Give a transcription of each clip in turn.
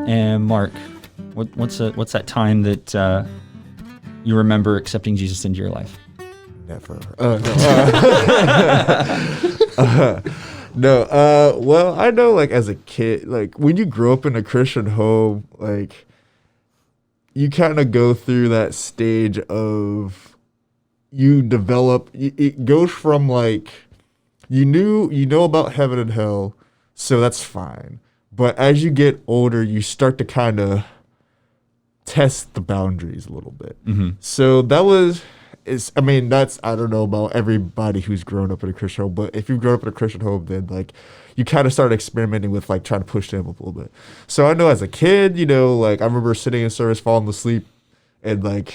And Mark, what's that time that you remember accepting Jesus into your life? Never. No. Well, I know, like, as a kid, like, when you grow up in a Christian home, like, you kind of go through that stage of you develop. It goes from, like, you know about heaven and hell, so that's fine. But as you get older, you start to kind of test the boundaries a little bit. Mm-hmm. So that's, I don't know about everybody who's grown up in a Christian home, but if you've grown up in a Christian home, then, like, you kind of start experimenting with, like, trying to push them up a little bit. So I know as a kid, like, I remember sitting in service, falling asleep, and, like,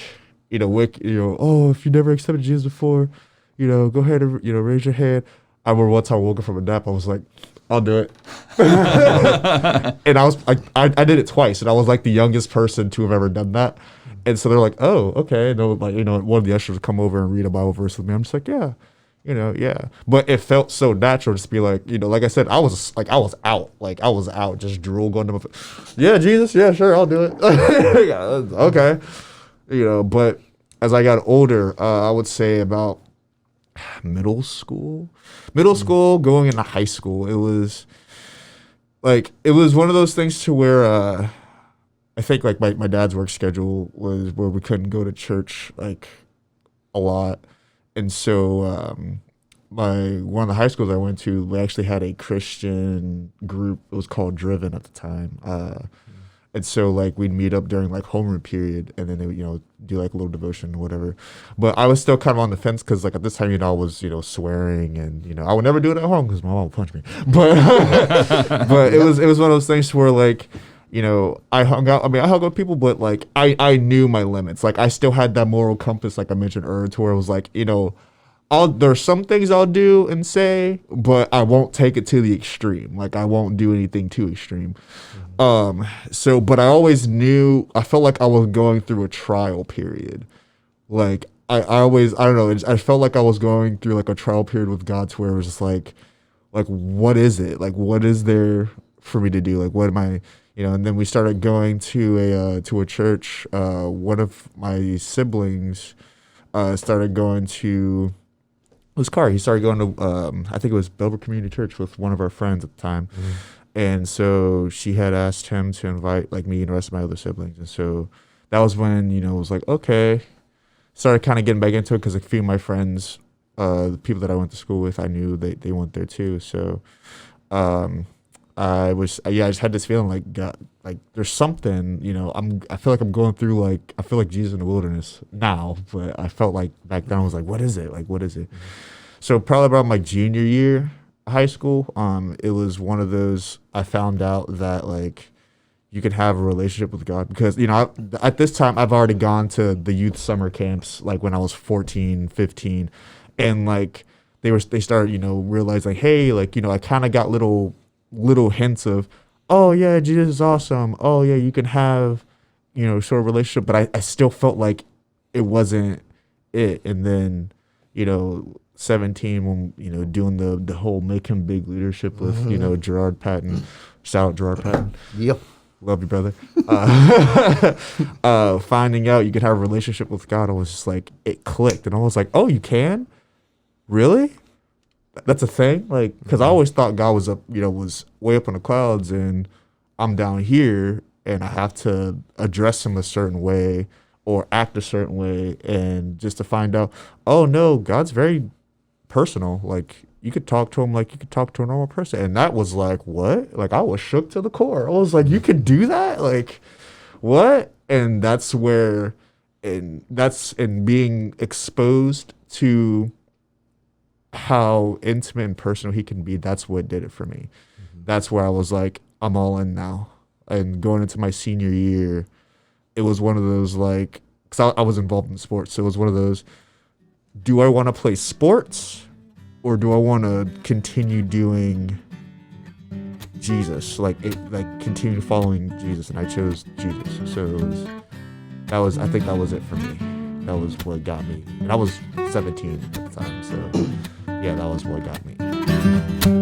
oh, if you never accepted Jesus before, go ahead and, raise your hand. I remember one time I woke up from a nap, I was like, I'll do it. And I was like, I did it twice, and I was like the youngest person to have ever done that. And so they're like, oh, okay. And like, one of the ushers would come over and read a Bible verse with me. I'm just like, yeah, yeah. But it felt so natural just to be like, like I said, I was out. Like, I was out, just drool going to my yeah, Jesus, yeah, sure, I'll do it. Yeah, okay. But as I got older, I would say about middle school going into high school, it was one of those things to where I think, like, my dad's work schedule was where we couldn't go to church, like, a lot. And so one of the high schools I went to, we actually had a Christian group. It was called Driven at the time. And so, like, we'd meet up during, like, homeroom period, and then they would, do, like, a little devotion or whatever. But I was still kind of on the fence because, like, at this time, I was, swearing, and, I would never do it at home because my mom would punch me. But it was one of those things where, like, I hung out with people, but, like, I knew my limits. Like, I still had that moral compass, like I mentioned earlier, to where it was like, there's some things I'll do and say, but I won't take it to the extreme. Like, I won't do anything too extreme. But I always knew, I felt like I was going through a trial period. Like, I don't know, I felt like I was going through, like, a trial period with God, to where it was just like, what is it? Like, what is there for me to do? Like, what am I, and then we started going to a church. One of my siblings started going to his car. He started going to, I think it was Belver Community Church with one of our friends at the time. Mm-hmm. And so she had asked him to invite, like, me and the rest of my other siblings. And so that was when, it was like, okay. Started kind of getting back into it because a few of my friends, the people that I went to school with, I knew they went there too. So I just had this feeling like, God, like, there's something, I feel like I'm going through, like, I feel like Jesus in the wilderness now, but I felt like back then I was like, what is it? Like, what is it? Mm-hmm. So probably about my junior year of high school, it was one of those, I found out that, like, you could have a relationship with God because, at this time I've already gone to the youth summer camps, like, when I was 14, 15, and, like, they started, realize, like, hey, like, I kind of got little hints of, oh yeah, Jesus is awesome. Oh yeah, you can have, sort of relationship, but I still felt like it wasn't it. And then, 17, when, doing the whole Make Him Big leadership with, mm-hmm. Gerard Patton. Shout out Gerard Patton. Yep. Love you, brother. Finding out you could have a relationship with God, I was just like, it clicked. And I was like, oh, you can? Really? That's a thing? Like, because I always thought God was up, was way up in the clouds, and I'm down here, and I have to address him a certain way or act a certain way, and just to find out, oh no, God's very personal. Like, you could talk to him like you could talk to a normal person. And that was like, what? Like, I was shook to the core. I was like, you could do that? Like, what? And that's where, and being exposed to how intimate and personal he can be, that's what did it for me. Mm-hmm. That's where I was like, I'm all in now. And going into my senior year, it was one of those, like, because I was involved in sports, so it was one of those, do I want to play sports or do I want to continue doing Jesus, like continue following Jesus? And I chose Jesus. So I think that was it for me. That was what got me. And I was 17 at the time, so yeah, that was what got me. Bye.